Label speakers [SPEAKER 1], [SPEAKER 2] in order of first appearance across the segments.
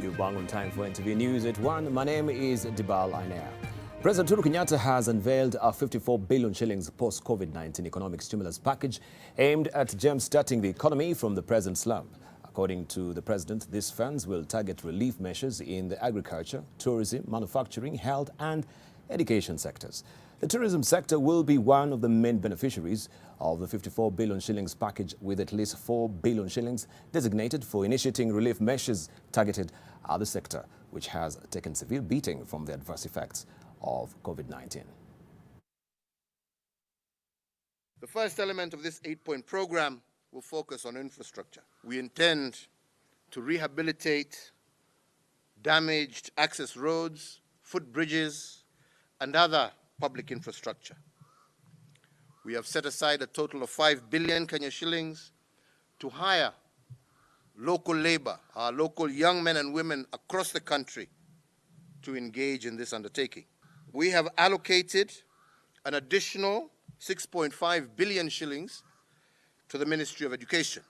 [SPEAKER 1] You're bang on time for NTV News at 1. My name is Debarl, Inea. President Uhuru Kenyatta has unveiled a 54 billion shillings post-COVID-19 economic stimulus package aimed at jump-starting the economy from the present slump. According to the president, these funds will target relief measures in the agriculture, tourism, manufacturing, health and education sectors. The tourism sector will be one of the main beneficiaries of the 54 billion shillings package, with at least 4 billion shillings designated for initiating relief measures targeted at the sector, which has taken severe beating from the adverse effects of COVID-19.
[SPEAKER 2] The first element of this 8-point program will focus on infrastructure. We intend to rehabilitate damaged access roads, footbridges, and other public infrastructure. We have set aside a total of 5 billion Kenya shillings to hire local labor, our local young men and women across the country, to engage in this undertaking. We have allocated an additional 6.5 billion shillings to the Ministry of Education.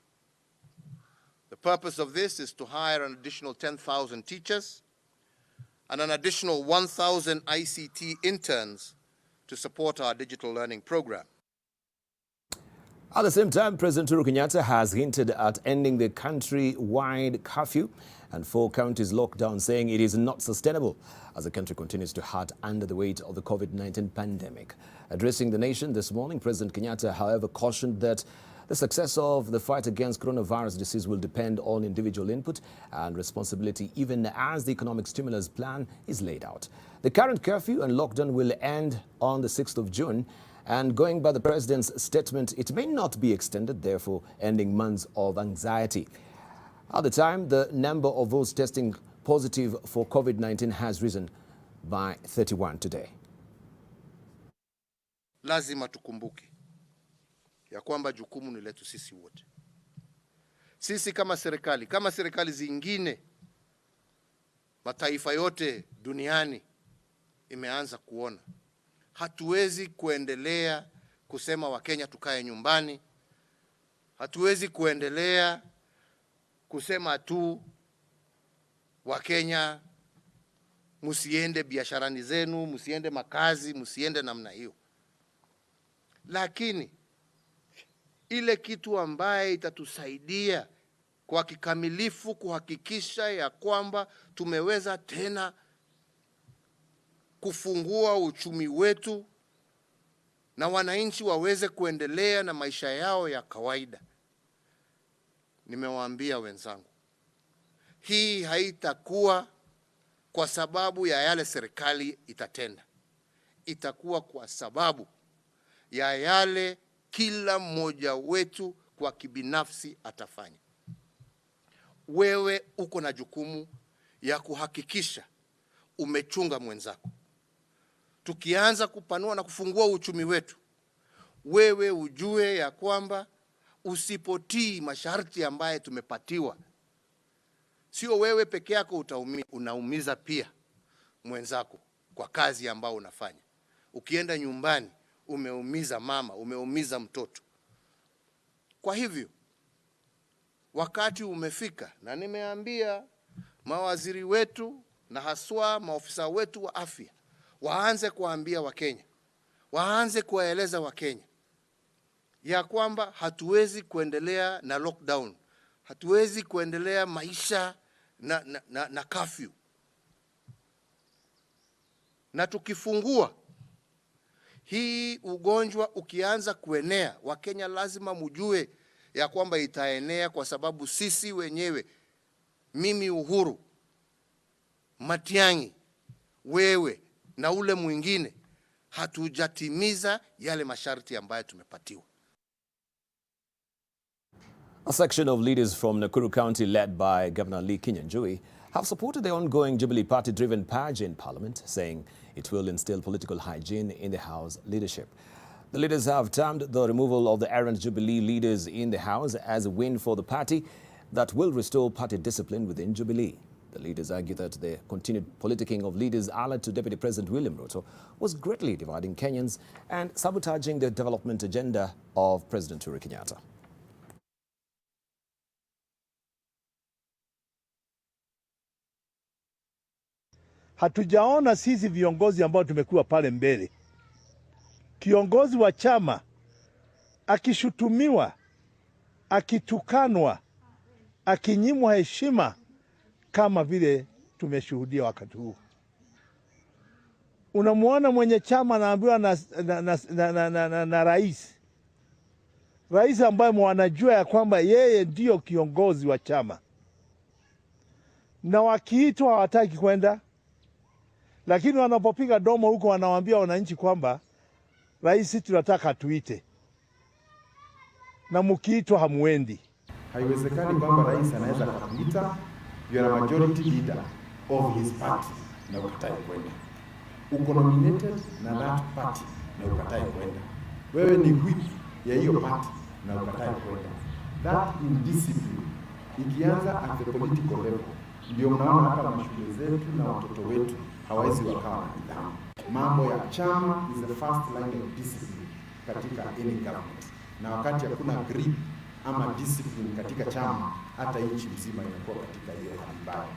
[SPEAKER 2] The purpose of this is to hire an additional 10,000 teachers and an additional 1,000 ICT interns to support our digital learning program.
[SPEAKER 1] At the same time, President Uhuru Kenyatta has hinted at ending the country-wide curfew and 4 counties lockdown, saying it is not sustainable as the country continues to hurt under the weight of the COVID-19 pandemic. Addressing the nation this morning, President Kenyatta, however, cautioned that the success of the fight against coronavirus disease will depend on individual input and responsibility, even as the economic stimulus plan is laid out. The current curfew and lockdown will end on the 6th of June, and going by the president's statement, it may not be extended, therefore ending months of anxiety. At the time, the number of those testing positive for COVID-19 has risen by 31 today.
[SPEAKER 2] Lazima tukumbuke ya kwamba jukumu ni letu sisi wote. Sisi kama serikali zingine, mataifa yote duniani imeanza kuona. Hatuwezi kuendelea kusema Wakenya tukae nyumbani. Hatuwezi kuendelea kusema tu Wakenya musiende biasharani zenu, musiende makazi, musiende namna hiyo. Lakini ile kitu ambaye itatusaidia kwa kikamilifu kuhakikisha ya kwamba tumeweza tena kufungua uchumi wetu na wananchi waweze kuendelea na maisha yao ya kawaida. Nimewaambia wenzangu, hii haitakuwa kwa sababu ya yale serikali itatenda. Itakuwa kwa sababu ya yale kila mmoja wetu kwa kibinafsi atafanya. Wewe uko na jukumu ya kuhakikisha umechunga mwenzako. Tukianza kupanua na kufungua uchumi wetu, wewe ujue ya kwamba usipotii masharti ambaye tumepatiwa, sio wewe peke yako unaumiza pia mwenzako kwa kazi ambao unafanya. Ukienda nyumbani, umeumiza mama, umeumiza mtoto. Kwa hivyo, wakati umefika, na nimeambia mawaziri wetu na haswa maofisa wetu wa afya, waanze kuambia Wakenya, waanze kuwaeleza Wakenya ya kwamba hatuwezi kuendelea na lockdown, hatuwezi kuendelea maisha na curfew. Na tukifungua hii ugonjwa ukianza kuenea, Wakenya lazima mjue ya kwamba itaenea, kwa sababu sisi wenyewe, mimi Uhuru, Matiang'i, wewe na ule mwingine, hatujatimiza yale masharti ambayo tumepatiwa.
[SPEAKER 1] A section of leaders from Nakuru County, led by Governor Lee Kinyanjui, have supported the ongoing Jubilee Party-driven purge in Parliament, saying it will instill political hygiene in the House leadership. The leaders have termed the removal of the errant Jubilee leaders in the House as a win for the party that will restore party discipline within Jubilee. The leaders argue that the continued politicking of leaders allied to Deputy President William Ruto was greatly dividing Kenyans and sabotaging the development agenda of President Uhuru Kenyatta.
[SPEAKER 3] hatujaona sisi viongozi ambao tumekuwa pale mbele, kiongozi wa chama akishutumiwa, akitukanwa, akinyimwa heshima kama vile tumeshuhudia wakati huu. Unamwona mwenye chama anaambiwa na rais ambaye wanajua ya kwamba yeye ndio kiongozi wa chama, na wakiitwa hawataki kwenda, lakini wanapopiga domo huko wanawaambia wananchi kwamba rais tunataka tuite, na mkiitwa hamwendi.
[SPEAKER 4] Haiwezekani kwamba rais anaweza kukuita, you are a majority leader of his party na ukatae kwenda. Uko nominated na that party na ukatae kwenda. Wewe ni whip ya hiyo party na ukatae kwenda. That indiscipline ikianza at the political level, ndio mnaona hata mashule zetu na watoto wetu hawezi wakawa na nidhamu. Mambo ya chama is the first line of discipline katika any government, na wakati hakuna grip ama discipline katika chama, hata nchi mzima inakuwa katika hiyo hali mbaya.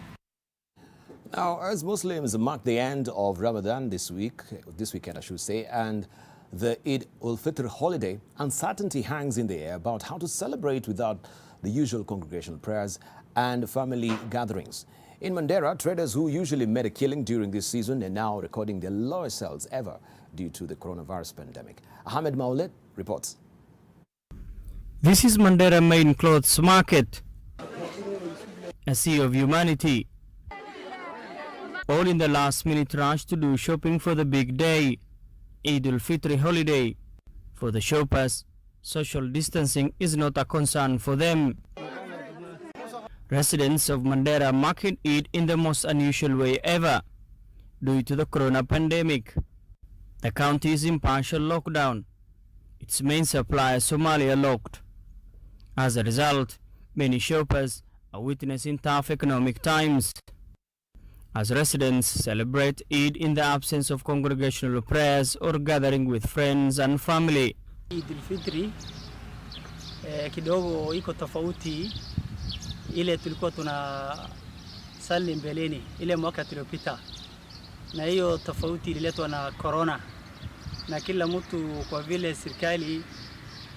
[SPEAKER 1] Now, as Muslims mark the end of Ramadan this weekend I should say, and the Eid al-Fitr holiday, uncertainty hangs in the air about how to celebrate without the usual congregational prayers and family gatherings. In Mandera, traders who usually made a killing during this season are now recording their lowest sales ever due to the coronavirus pandemic. Ahmed Maulet reports.
[SPEAKER 5] This is Mandera main clothes market, a sea of humanity, all in the last-minute rush to do shopping for the big day, Eid al-Fitr holiday. For the shoppers, social distancing is not a concern for them. Residents of Mandera market Eid in the most unusual way ever, due to the corona pandemic. The county is in partial lockdown. Its main supplier, Somalia, locked. As a result, many shoppers are witnessing tough economic times, as residents celebrate Eid in the absence of congregational prayers or gathering with friends and family.
[SPEAKER 6] Eid al-Fitri kidogo iko tofauti ile tulikuwa tunasali mbeleni ile mwaka tuliopita, na hiyo tofauti ililetwa na corona, na kila mtu kwa vile serikali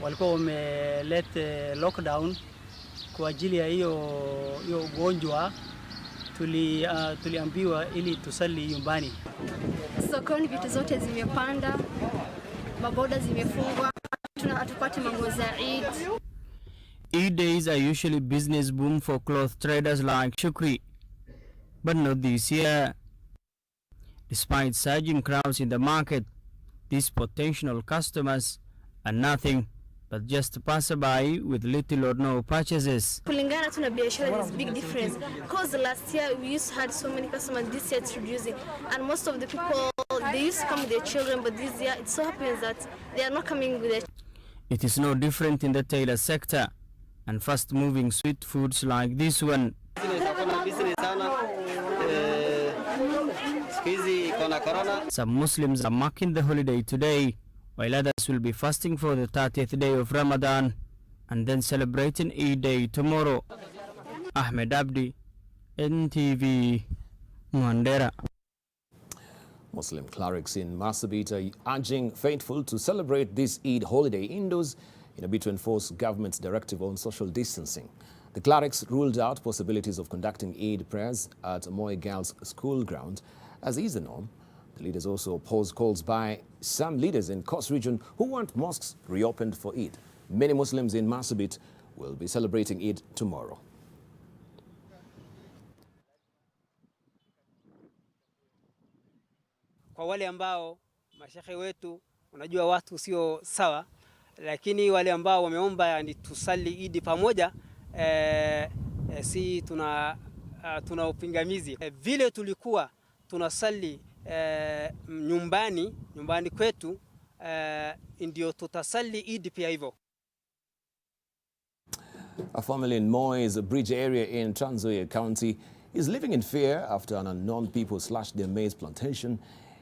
[SPEAKER 6] walikuwa wameleta lockdown kwa ajili ya hiyo ugonjwa, tuliambiwa ili tusali nyumbani.
[SPEAKER 7] Sokoni vitu zote zimepanda, maboda zimefungwa, hatupati manguo za Eid.
[SPEAKER 5] Eid days are usually business boom for cloth traders like Shukri, but not this year. Despite surging crowds in the market, these potential customers are nothing but just passerby with little or no purchases.
[SPEAKER 7] Kulingana tuna biashara, there's big difference. Because last year we used to have so many customers, this year it's reducing. And most of the people, they used to come with their children, but this year it so happens that they are not coming with their.
[SPEAKER 5] It is no different in the tailor sector and fast-moving sweet foods like this one. Some Muslims are marking the holiday today, while others will be fasting for the 30th day of Ramadan and then celebrating Eid Day tomorrow. Ahmed Abdi, NTV, Mandera.
[SPEAKER 1] Muslim clerics in Marsabit are urging faithful to celebrate this Eid holiday indoors in a bid to enforce government's directive on social distancing. The clerics ruled out possibilities of conducting Eid prayers at Moi Girls' School ground, as is the norm. The leaders also opposed calls by some leaders in Coast region who want mosques reopened for Eid. Many Muslims in Marsabit will be celebrating Eid tomorrow.
[SPEAKER 8] Kwa wale ambao mashehe wetu, unajua watu sio sawa, lakini wale ambao wameomba ni tusali Eid pamoja, si tuna upingamizi. Vile tulikuwa tunasali nyumbani kwetu, ndio tutasali Eid pia hivyo.
[SPEAKER 1] A family in Moi's Bridge area in Trans Nzoia County is living in fear after an unknown people slashed their maize plantation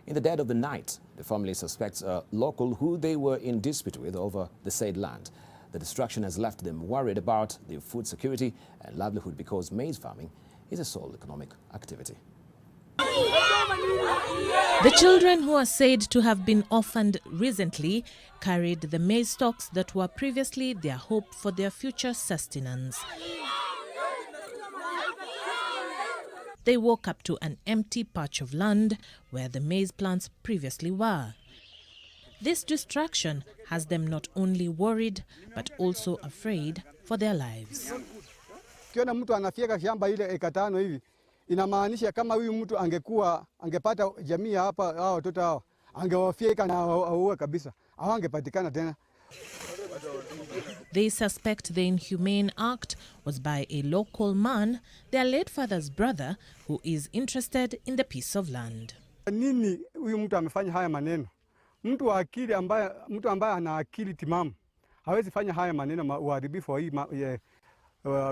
[SPEAKER 1] in the dead of the night. The family suspects a local who they were in dispute with over the said land. The destruction has left them worried about their food security and livelihood because maize farming is a sole economic activity.
[SPEAKER 9] The children, who are said to have been orphaned recently, carried the maize stalks that were previously their hope for their future sustenance. They walk up to an empty patch of land where the maize plants previously were. This distraction has them not only worried but also afraid for their lives.
[SPEAKER 10] Kiona mtu anafyeka shamba ile eka 5 hivi, inamaanisha kama huyu mtu angepata jamii hapa, hao watoto hao angewafyeka na auwe kabisa, hawangepatikana tena.
[SPEAKER 9] They suspect the inhumane act was by a local man, their late father's brother, who is interested in the piece of land.
[SPEAKER 10] Nini huyu mtu amefanya haya maneno? Mtu ambaye ana akili timamu hawezi fanya haya maneno, uharibifu wa hii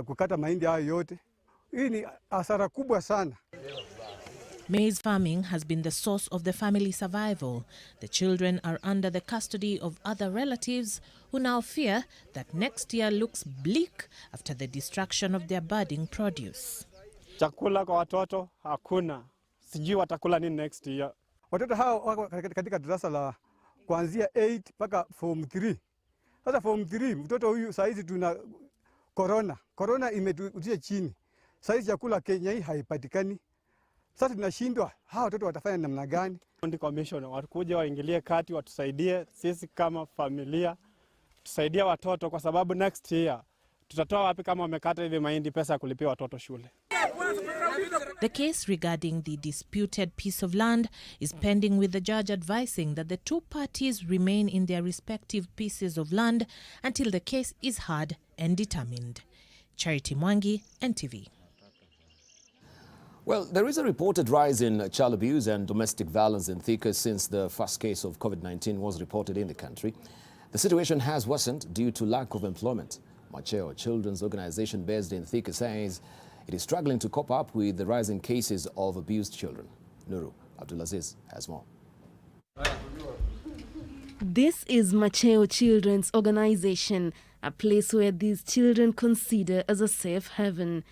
[SPEAKER 10] kukata mahindi hayo yote. Hii ni hasara kubwa sana.
[SPEAKER 9] Maize farming has been the source of the family survival. The children are under the custody of other relatives who now fear that next year looks bleak after the destruction of their budding produce.
[SPEAKER 11] Chakula kwa watoto hakuna. Sijui watakula nini next year.
[SPEAKER 10] Watoto hao wako katika darasa la kuanzia 8 mpaka form 3. Sasa form 3 mtoto huyu saizi tuna corona imetutia chini. Saizi chakula Kenya hii haipatikani. Sasa tunashindwa, hawa watoto watafanya namna gani?
[SPEAKER 11] County Commission wakuje waingilie kati, watusaidie sisi kama familia, tusaidie watoto kwa sababu next year tutatoa wapi kama wamekata hivi mahindi pesa ya kulipia watoto shule.
[SPEAKER 9] The case regarding the disputed piece of land is pending, with the judge advising that the two parties remain in their respective pieces of land until the case is heard and determined. Charity Mwangi, NTV.
[SPEAKER 1] Well, there is a reported rise in child abuse and domestic violence in Thika since the first case of COVID-19 was reported in the country. The situation has worsened due to lack of employment. Macheo, a children's organization based in Thika, says it is struggling to cope up with the rising cases of abused children. Nuru Abdulaziz has more.
[SPEAKER 12] This is Macheo Children's Organization, a place where these children consider as a safe haven.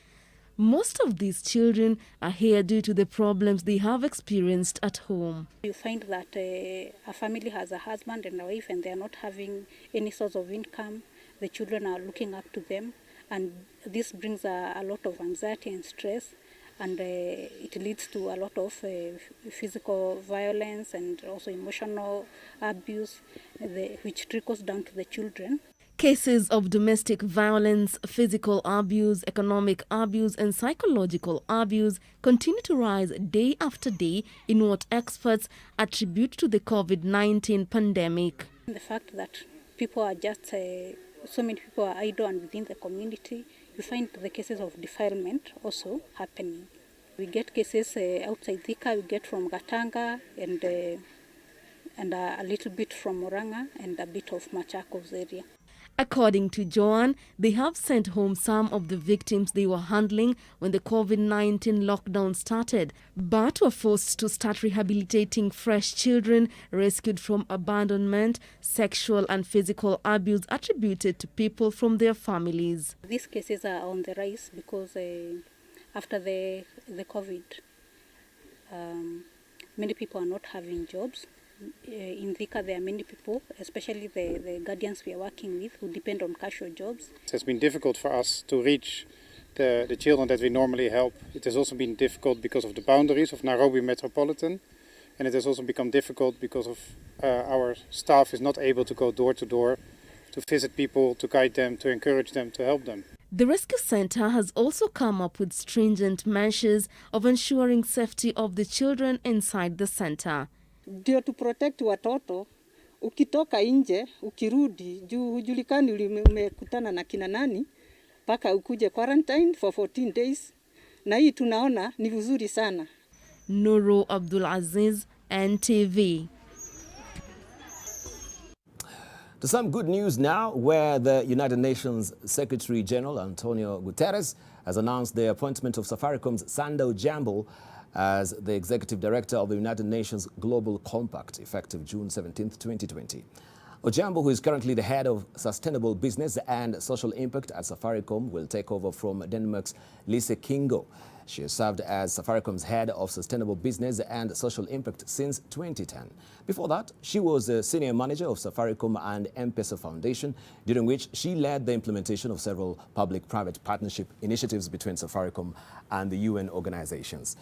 [SPEAKER 12] Most of these children are here due to the problems they have experienced at home.
[SPEAKER 13] You find that a family has a husband and a wife and they are not having any source of income. The children are looking up to them, and this brings a lot of anxiety and stress, and it leads to a lot of physical violence and also emotional abuse, which trickles down to the children.
[SPEAKER 12] Cases of domestic violence, physical abuse, economic abuse and psychological abuse continue to rise day after day in what experts attribute to the COVID-19 pandemic.
[SPEAKER 13] The fact that people are just, so many people are idle and within the community, you find the cases of defilement also happening. We get cases outside Thika, we get from Gatanga and a little bit from Murang'a and a bit of Machakos area.
[SPEAKER 12] According to Joan, they have sent home some of the victims they were handling when the COVID-19 lockdown started, but were forced to start rehabilitating fresh children rescued from abandonment, sexual and physical abuse attributed to people from their families.
[SPEAKER 13] These cases are on the rise because after the COVID, many people are not having jobs. In Thika, there are many people, especially the guardians we are working with, who depend on casual jobs.
[SPEAKER 14] It has been difficult for us to reach the children that we normally help. It has also been difficult because of the boundaries of Nairobi Metropolitan, and it has also become difficult because of our staff is not able to go door to door to visit people, to guide them, to encourage them, to help them.
[SPEAKER 12] The rescue center has also come up with stringent measures of ensuring safety of the children inside the center.
[SPEAKER 15] Ndio to protect watoto, ukitoka nje, ukirudi, hujulikani umekutana na kina nani, paka ukuje quarantine for 14 days. Na hii tunaona ni vizuri sana.
[SPEAKER 12] Nuru Abdulaziz, NTV.
[SPEAKER 1] To some good news now, where the United Nations Secretary General Antonio Guterres has announced the appointment of Safaricom's Sanda Ojambo as the Executive Director of the United Nations Global Compact, effective June 17, 2020. Ojambo, who is currently the head of Sustainable Business and Social Impact at Safaricom, will take over from Denmark's Lise Kingo. She has served as Safaricom's head of sustainable business and social impact since 2010. Before that, she was a senior manager of Safaricom and M-Pesa Foundation, during which she led the implementation of several public-private partnership initiatives between Safaricom and the UN organizations.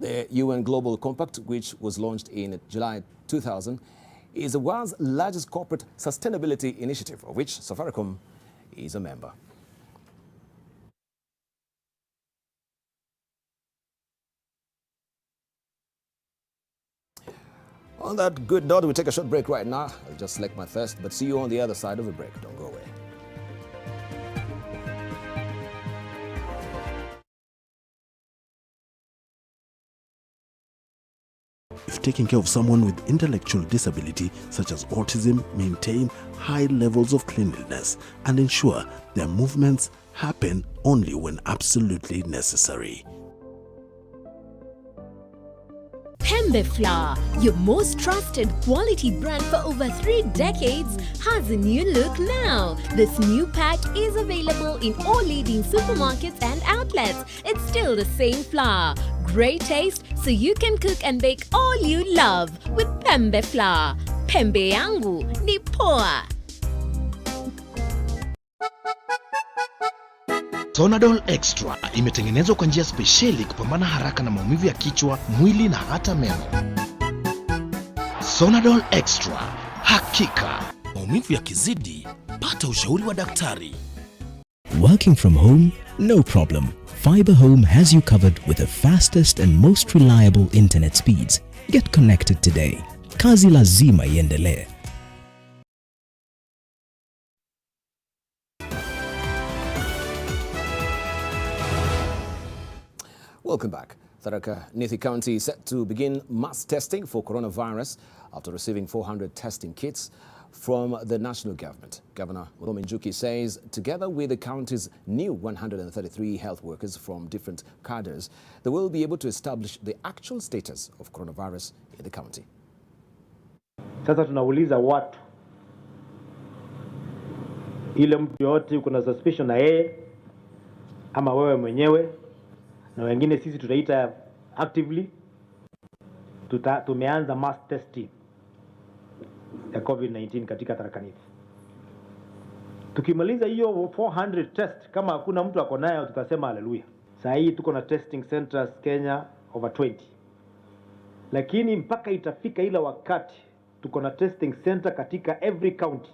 [SPEAKER 1] The UN Global Compact, which was launched in July 2000, is the world's largest corporate sustainability initiative, of which Safaricom is a member. On that good note, we'll take a short break right now. I'll just select my thirst, but see you on the other side of the break. Don't go away.
[SPEAKER 16] If taking care of someone with intellectual disability such as autism, maintain high levels of cleanliness and ensure their movements happen only when absolutely necessary.
[SPEAKER 17] Pembe Flour, your most trusted quality brand for over 3 decades, has a new look now. This new pack is available in all leading supermarkets and outlets. It's still the same flour. Great taste, so you can cook and bake all you love with Pembe Flour. Pembe yangu ni poa.
[SPEAKER 18] Sonadol Extra imetengenezwa kwa njia spesheli kupambana haraka na maumivu ya kichwa, mwili na hata meno. Sonadol Extra, hakika maumivu yakizidi, pata ushauri wa daktari.
[SPEAKER 19] Working from home? No problem. Fiber Home has you covered with the fastest and most reliable internet speeds. Get connected today. Kazi lazima iendelee.
[SPEAKER 1] Welcome back. Tharaka Nithi County is set to begin mass testing for coronavirus after receiving 400 testing kits from the national government. Governor Muthomi Njuki says together with the county's new 133 health workers from different cadres, they will be able to establish the actual status of coronavirus in the county.
[SPEAKER 20] Sasa tunauliza watu, ile mtu yote kuna suspicion na yeye ama wewe mwenyewe na wengine sisi tutaita actively, tumeanza mass testing ya COVID-19 katika Tharaka Nithi. Tukimaliza hiyo 400 test, kama hakuna mtu ako nayo tutasema haleluya. Saa hii tuko na testing centers Kenya over 20. Lakini mpaka itafika ile wakati tuko na testing center katika every county.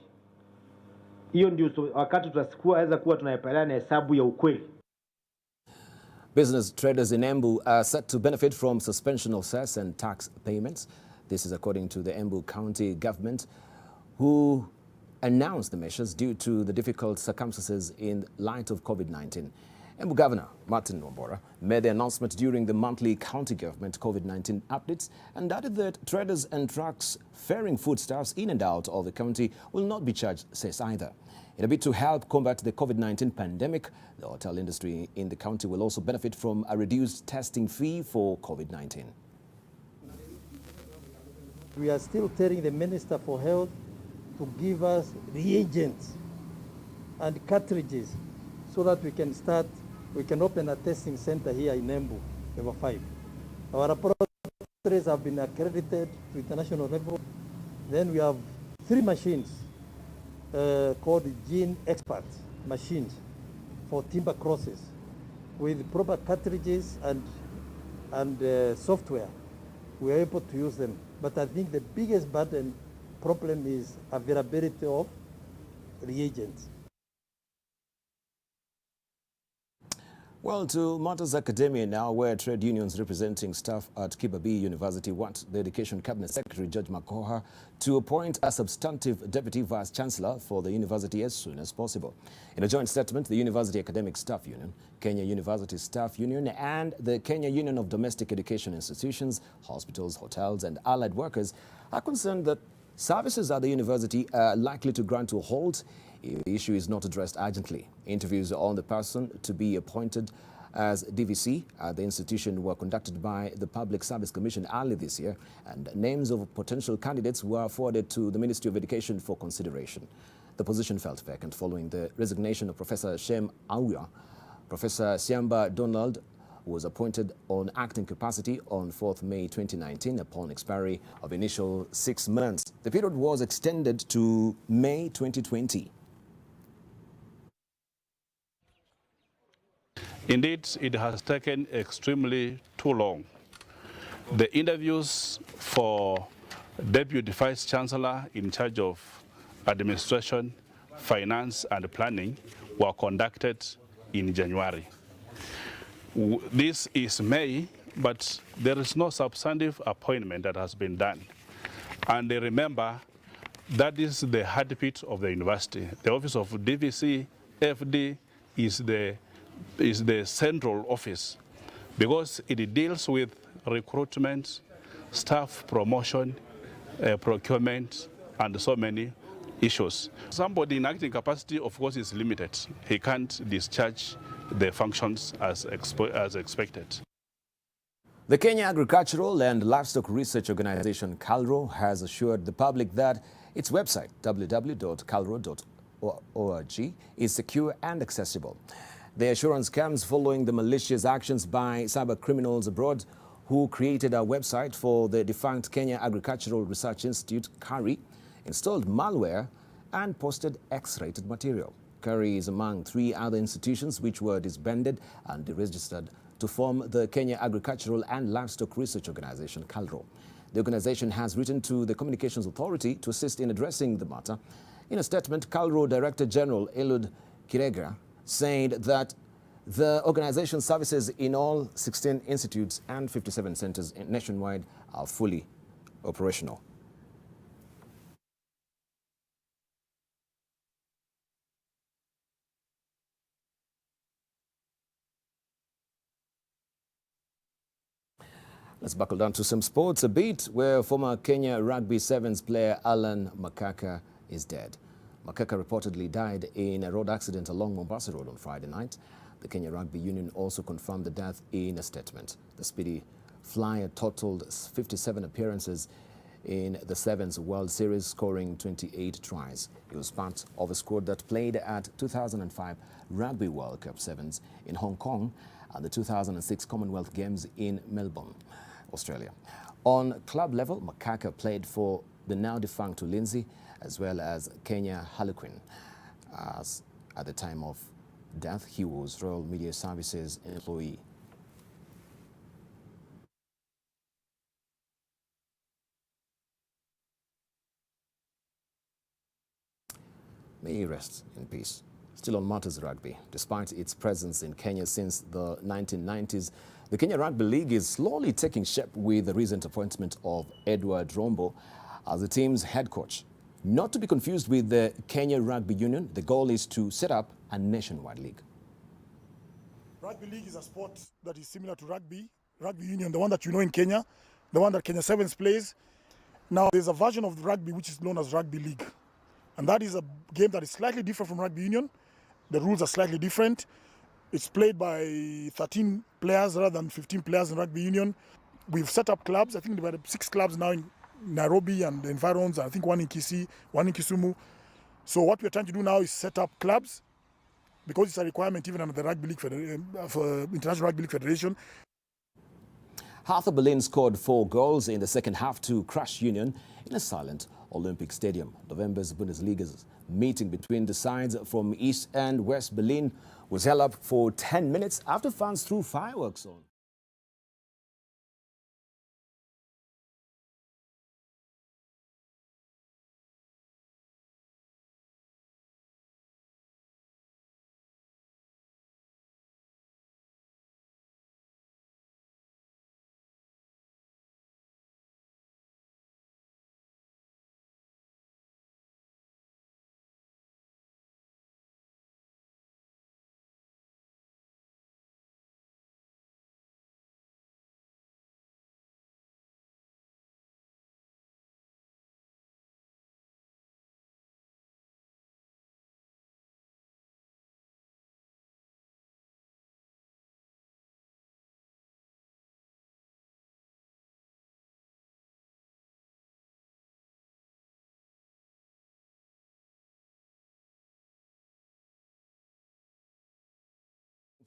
[SPEAKER 20] Hiyo ndio wakati tutaweza kuwa tunayapelana hesabu ya ukweli.
[SPEAKER 1] Business traders in Embu are set to benefit from suspension of cess and tax payments. This is according to the Embu County government, who announced the measures due to the difficult circumstances in light of COVID-19. Embu Governor Martin Wambora made the announcement during the monthly county government COVID-19 updates and added that traders and trucks ferrying foodstuffs in and out of the county will not be charged cess either. In a bid to help combat the COVID-19 pandemic, the hotel industry in the county will also benefit from a reduced testing fee for COVID-19.
[SPEAKER 21] We are still telling the Minister for Health to give us reagents and cartridges so that we can open a testing center here in Embu, level 5. Our laboratories have been accredited to international level. Then we have 3 machines called Gene Expert machines for timber crosses with proper cartridges and software. We are able to use them. But I think the biggest problem is availability of reagents.
[SPEAKER 1] Well, to matters academia now, where trade unions representing staff at Kibabii University want the Education Cabinet Secretary George Makoha to appoint a substantive Deputy Vice-Chancellor for the university as soon as possible. In a joint statement, the University Academic Staff Union, Kenya University Staff Union and the Kenya Union of Domestic Education Institutions, Hospitals, Hotels and Allied Workers are concerned that services at the university are likely to grind to a halt if the issue is not addressed urgently. Interviews on the person to be appointed as DVC at the institution were conducted by the Public Service Commission early this year, and names of potential candidates were forwarded to the Ministry of Education for consideration. The position felt vacant following the resignation of Professor Shem Auya, Professor Siamba Donald was appointed on acting capacity on 4th May 2019 upon expiry of initial 6 months. The period was extended to May 2020.
[SPEAKER 2] Indeed, it has taken extremely too long. The interviews for Deputy Vice Chancellor in charge of administration, finance and planning were conducted in January. This is May, but there is no substantive appointment that has been done. And remember, that is the heartbeat of the university. The office of DVC, FD is the central office because it deals with recruitment, staff promotion, procurement, and so many issues. Somebody in acting capacity, of course, is limited. He can't discharge the functions as expected.
[SPEAKER 1] The Kenya Agricultural and Livestock Research Organization, KALRO, has assured the public that its website, www.kalro.org, is secure and accessible. The assurance comes following the malicious actions by cyber criminals abroad who created a website for the defunct Kenya Agricultural Research Institute, KARI, installed malware, and posted X-rated material. KARI is among 3 other institutions which were disbanded and deregistered to form the Kenya Agricultural and Livestock Research Organization, KALRO. The organization has written to the Communications Authority to assist in addressing the matter. In a statement, KALRO Director General Eliud Kirega said that the organization's services in all 16 institutes and 57 centers nationwide are fully operational. Let's buckle down to some sports a bit, where former Kenya Rugby Sevens player Alan Makaka is dead. Makaka reportedly died in a road accident along Mombasa Road on Friday night. The Kenya Rugby Union also confirmed the death in a statement. The speedy flyer totaled 57 appearances in the Sevens World Series, scoring 28 tries. He was part of a squad that played at 2005 Rugby World Cup Sevens in Hong Kong and the 2006 Commonwealth Games in Melbourne, Australia. On club level, Makaka played for the now defunct Ulinzi as well as Kenya Harlequin. As at the time of death, he was Royal Media Services employee. May he rest in peace. Still on matters rugby, despite its presence in Kenya since the 1990s, the Kenya Rugby League is slowly taking shape with the recent appointment of Edward Rombo as the team's head coach. Not to be confused with the Kenya Rugby Union, the goal is to set up a nationwide league.
[SPEAKER 22] Rugby league is a sport that is similar to rugby union, the one that you know in Kenya, the one that Kenya Sevens plays. Now there's a version of rugby which is known as rugby league. And that is a game that is slightly different from rugby union. The rules are slightly different. It's played by 13 players rather than 15 players in rugby union. We've set up clubs. I think there are 6 clubs now in Nairobi and the environs. I think 1 in Kisii, 1 in Kisumu. So what we're trying to do now is set up clubs, because it's a requirement even under the Rugby League for International Rugby League Federation.
[SPEAKER 1] Hertha Berlin scored 4 goals in the second half to crush Union in a silent Olympic Stadium. November's Bundesliga's meeting between the sides from East and West Berlin was held up for 10 minutes after fans threw fireworks on.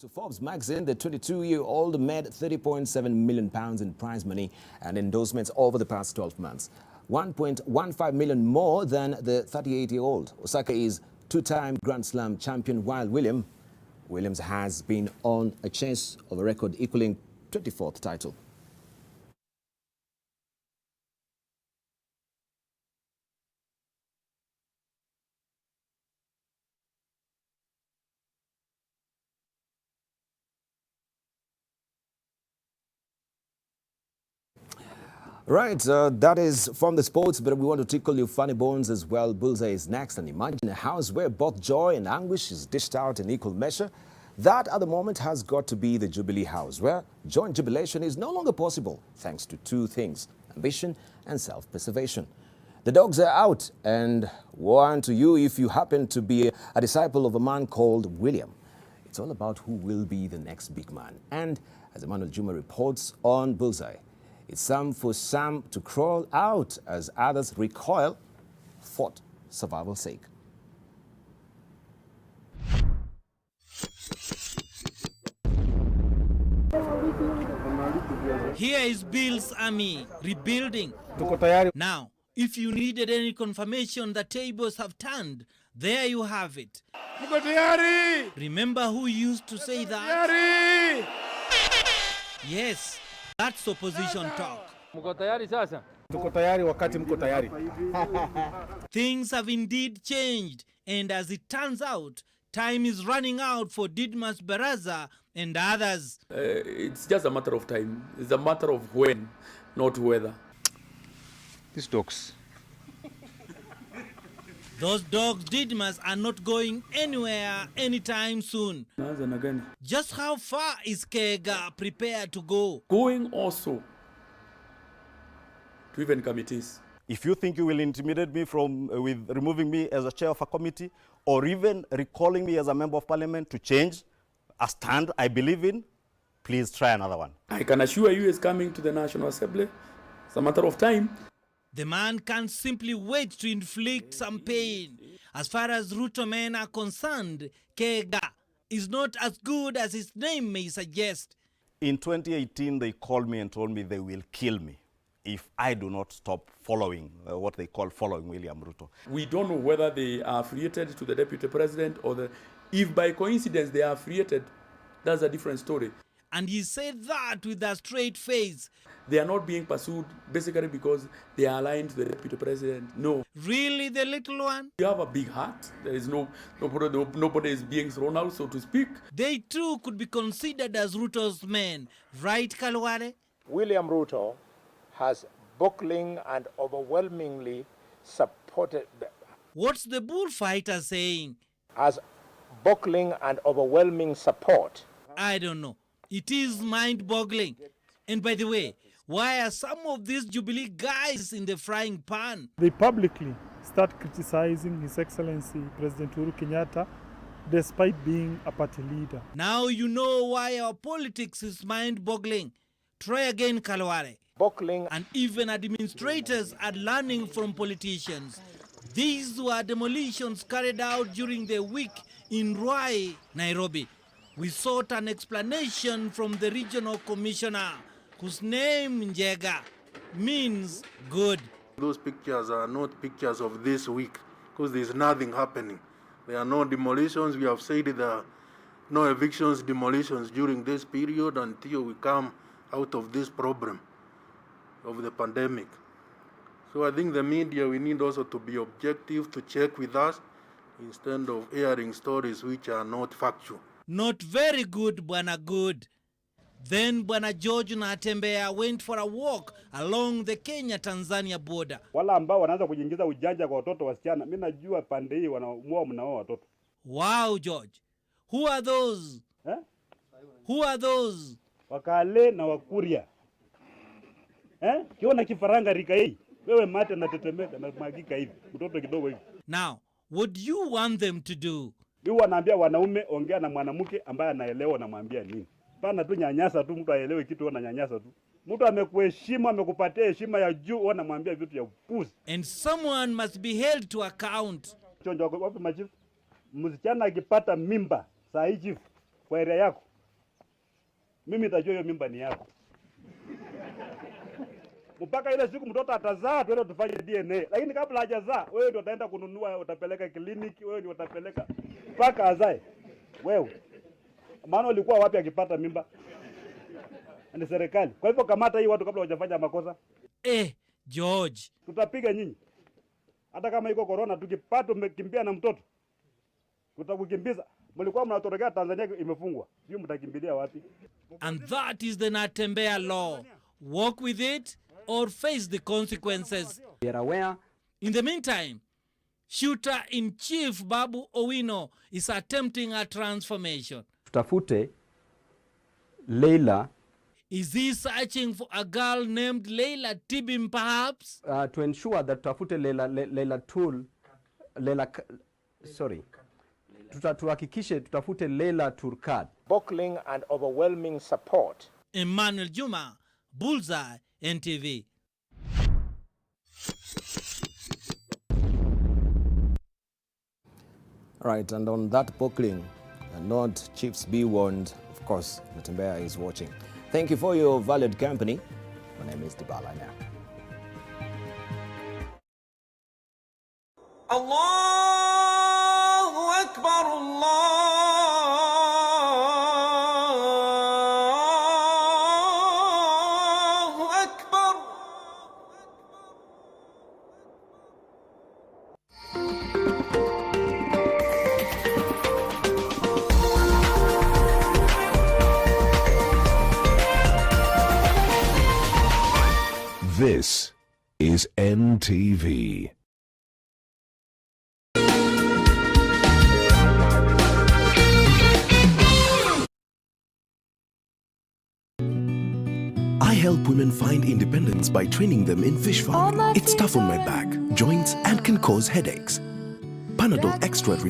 [SPEAKER 1] To Forbes magazine, the 22-year-old made £30.7 million in prize money and endorsements over the past 12 months. 1.15 million more than the 38-year-old. Osaka is two-time Grand Slam champion, while Williams has been on a chase of a record equaling 24th title. Right, that is from the sports, but we want to tickle your funny bones as well. Bullseye is next, and imagine a house where both joy and anguish is dished out in equal measure. That at the moment has got to be the Jubilee House, where joint jubilation is no longer possible thanks to two things: ambition and self-preservation. The dogs are out, and warn to you if you happen to be a disciple of a man called William. It's all about who will be the next big man. And as Emmanuel Juma reports on Bullseye, it's time for some to crawl out as others recoil for survival's sake.
[SPEAKER 3] Here is Bill's army rebuilding. Now, if you needed any confirmation that tables have turned, there you have it. Remember who used to say that? Yes. That's opposition talk. Things have indeed changed, and as it turns out, time is running out for Didmas Baraza and others.
[SPEAKER 4] It's just a matter of time. It's a matter of when, not whether. These dogs.
[SPEAKER 3] Those dogs, Didmas, are not going anywhere anytime soon. Just how far is Kega prepared to go?
[SPEAKER 4] Going also to even committees.
[SPEAKER 23] If you think you will intimidate me with removing me as a chair of a committee, or even recalling me as a member of parliament to change a stand I believe in, please try another one.
[SPEAKER 4] I can assure you it's coming to the National Assembly. It's a matter of time.
[SPEAKER 3] The man can't simply wait to inflict some pain. As far as Ruto men are concerned, Kega is not as good as his name may suggest.
[SPEAKER 23] In 2018, they called me and told me they will kill me if I do not stop following what they call following William Ruto.
[SPEAKER 4] We don't know whether they are affiliated to the deputy president or if by coincidence they are affiliated, that's a different story.
[SPEAKER 3] And he said that with a straight face.
[SPEAKER 4] They are not being pursued basically because they are aligned to the deputy president. No.
[SPEAKER 3] Really, the little one?
[SPEAKER 4] You have a big heart. There is nobody is being thrown out, so to speak.
[SPEAKER 3] They too could be considered as Ruto's men. Right, Kalware?
[SPEAKER 24] William Ruto has buckling and overwhelmingly supported.
[SPEAKER 3] What's the bullfighter saying?
[SPEAKER 24] As buckling and overwhelming support.
[SPEAKER 3] I don't know. It is mind-boggling. And by the way, why are some of these Jubilee guys in the frying pan?
[SPEAKER 25] They publicly start criticizing His Excellency President Uhuru Kenyatta despite being a party leader.
[SPEAKER 3] Now you know why our politics is mind-boggling. Try again, Kalware.
[SPEAKER 24] Buckling.
[SPEAKER 3] And even administrators are learning from politicians. These were demolitions carried out during the week in Ruai, Nairobi. We sought an explanation from the regional commissioner, whose name, Njega, means good.
[SPEAKER 26] Those pictures are not pictures of this week, because there's nothing happening. There are no demolitions. We have said there are no evictions, demolitions during this period until we come out of this problem of the pandemic. So I think the media, we need also to be objective, to check with us, instead of airing stories which are not factual.
[SPEAKER 3] Not very good, Bwana Good. Then Bwana George Natembea went for a walk along the Kenya-Tanzania border.
[SPEAKER 27] Wala ambao wanaanza kujiingiza ujanja kwa watoto wasichana, mimi najua pande hii wanaamua mnao watoto.
[SPEAKER 3] Wow, George. Who are those? Who are those?
[SPEAKER 27] Wakale na Wakuria. Kiona kifaranga rika hii, wewe mate na tetemeka na magika hivi, mtoto kidogo hivi.
[SPEAKER 3] Now, what do you want them to do?
[SPEAKER 27] Mimi wanaambia wanaume, ongea na mwanamke ambaye anaelewa na mwambia nini. Pana tu nyanyasa tu, mtu aelewe kitu na nyanyasa tu. Mtu amekuheshimu, amekupatia heshima ya juu, wanamwambia vitu ya upuzi.
[SPEAKER 3] And someone must be held to account.
[SPEAKER 27] Chonjo wapi machifu? Msichana akipata mimba saa hii chifu kwa area yako, mimi nitajua hiyo mimba ni yako. Mpaka ile siku mtoto atazaa tuende tufanye DNA. Lakini kabla hajazaa, wewe ndio utaenda kununua, utapeleka kliniki, wewe ndio utapeleka mpaka azae. Wewe. Maana ulikuwa wapi akipata mimba? Ni serikali. Kwa hivyo kamata hii watu kabla hawajafanya makosa.
[SPEAKER 3] George,
[SPEAKER 27] tutapiga nyinyi. Hata kama iko corona tukipata umekimbia na mtoto, tutakukimbiza. Mlikuwa mnatorokea Tanzania imefungwa. Sio mtakimbilia wapi?
[SPEAKER 3] And that is the Natembeya law. Walk with it or face the consequences.
[SPEAKER 5] We are aware.
[SPEAKER 3] In the meantime, Shooter-in-Chief Babu Owino is attempting a transformation.
[SPEAKER 5] Tutafute Leila.
[SPEAKER 3] Is he searching for a girl named Leila Tibim perhaps?
[SPEAKER 5] To ensure that tutafute tuhakikishe tutafute Leila Turkad.
[SPEAKER 24] Buckling and overwhelming support.
[SPEAKER 3] Emmanuel Juma, Bullseye, NTV.
[SPEAKER 1] Right, and on that buckling, not chiefs be warned, of course, Natembeya is watching. Thank you for your valued company. My name is Debarl now.
[SPEAKER 6] Allahu Akbar, Allahu Akbar.
[SPEAKER 7] This is NTV.
[SPEAKER 16] I help women find independence by training them in fish farming. It's tough on my back, joints, and can cause headaches. Panadol Extra